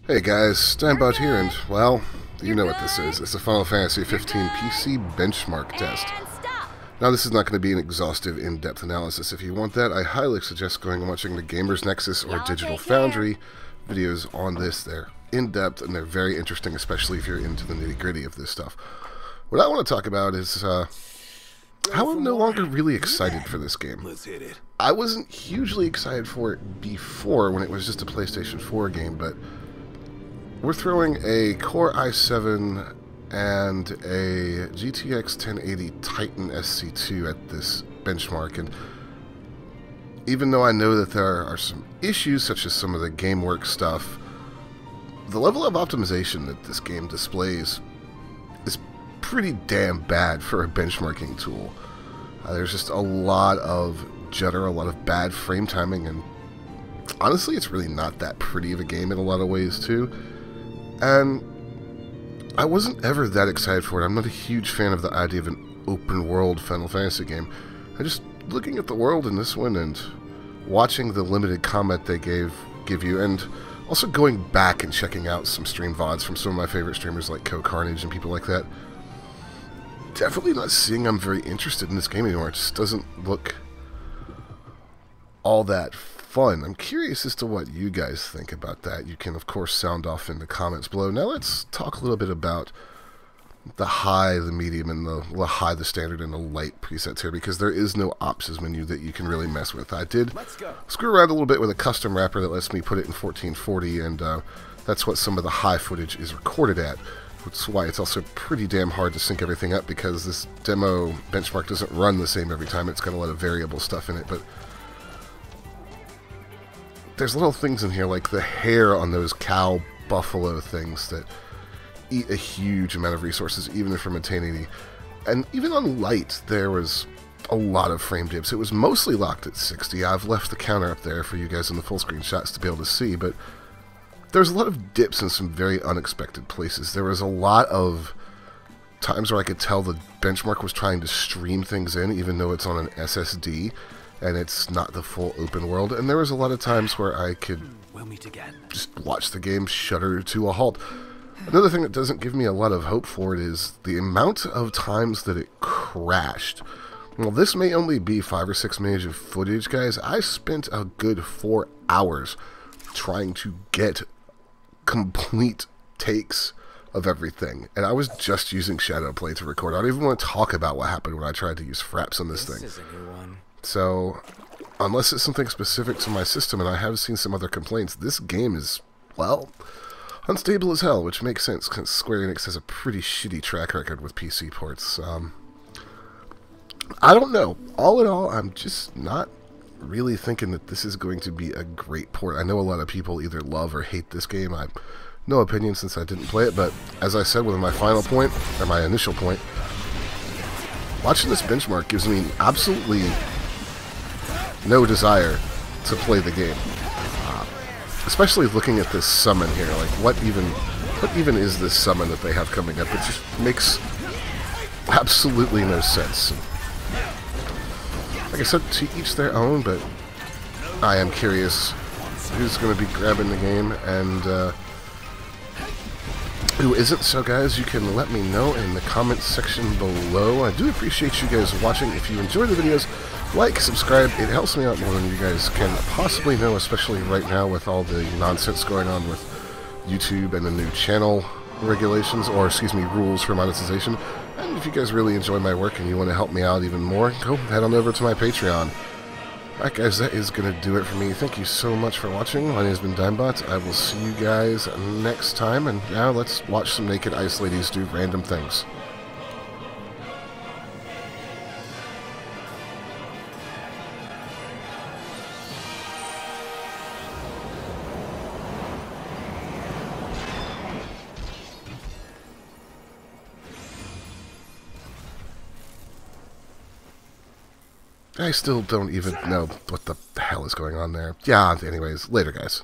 Hey guys, Steinbot here, and, well, you know what this is. It's a Final Fantasy 15 PC benchmark test. Now, this is not going to be an exhaustive, in-depth analysis. If you want that, I highly suggest going and watching the Gamers Nexus or Digital Foundry videos on this. They're in-depth, and they're very interesting, especially if you're into the nitty-gritty of this stuff. What I want to talk about is how I'm no longer really excited for this game. Let's hit it. I wasn't hugely excited for it before, when it was just a PlayStation 4 game, but we're throwing a Core i7 and a GTX 1080 Titan SC2 at this benchmark, and even though I know that there are some issues, such as some of the GameWorks stuff, the level of optimization that this game displays is pretty damn bad for a benchmarking tool. There's just a lot of jitter, a lot of bad frame timing, and honestly, it's really not that pretty of a game in a lot of ways, too. And I wasn't ever that excited for it. I'm not a huge fan of the idea of an open-world Final Fantasy game. I just, looking at the world in this one and watching the limited comment they give you, and also going back and checking out some stream VODs from some of my favorite streamers like CoCarnage and people like that, definitely not seeing I'm very interested in this game anymore. It just doesn't look all that fun. I'm curious as to what you guys think about that. You can, of course, sound off in the comments below. Now let's talk a little bit about the high, the medium, and the high, the standard, and the light presets here, because there is no options menu that you can really mess with. I did screw around a little bit with a custom wrapper that lets me put it in 1440, and that's what some of the high footage is recorded at. That's why it's also pretty damn hard to sync everything up, because this demo benchmark doesn't run the same every time. It's got a lot of variable stuff in it, but there's little things in here like the hair on those cow buffalo things that eat a huge amount of resources, even from a 1080. And even on light, there was a lot of frame dips. It was mostly locked at 60. I've left the counter up there for you guys in the full screen shots to be able to see, but there's a lot of dips in some very unexpected places. There was a lot of times where I could tell the benchmark was trying to stream things in, even though it's on an SSD. And it's not the full open world, and there was a lot of times where I could just watch the game shudder to a halt. Another thing that doesn't give me a lot of hope for it is the amount of times that it crashed. Well, this may only be 5 or 6 minutes of footage, guys. I spent a good 4 hours trying to get complete takes of everything, and I was just using Shadowplay to record. I don't even want to talk about what happened when I tried to use Fraps on this thing. This is a new one. So, unless it's something specific to my system, and I have seen some other complaints, this game is, well, unstable as hell, which makes sense, because Square Enix has a pretty shitty track record with PC ports. I don't know. All in all, I'm just not really thinking that this is going to be a great port. I know a lot of people either love or hate this game. I have no opinion since I didn't play it, but as I said with my final point, or my initial point, watching this benchmark gives me absolutely no desire to play the game. Especially looking at this summon here, like what even is this summon that they have coming up? It just makes absolutely no sense. Like I said, to each their own, but I am curious who's going to be grabbing the game and who isn't. So guys, you can let me know in the comments section below. I do appreciate you guys watching. If you enjoy the videos, like, subscribe. It helps me out more than you guys can possibly know, especially right now with all the nonsense going on with YouTube and the new channel regulations, or excuse me, rules for monetization. And if you guys really enjoy my work and you want to help me out even more, go head on over to my Patreon. Alright guys, that is going to do it for me. Thank you so much for watching. My name has been Dimebot. I will see you guys next time, and now let's watch some naked ice ladies do random things. I still don't even know what the hell is going on there. Yeah, anyways, later guys.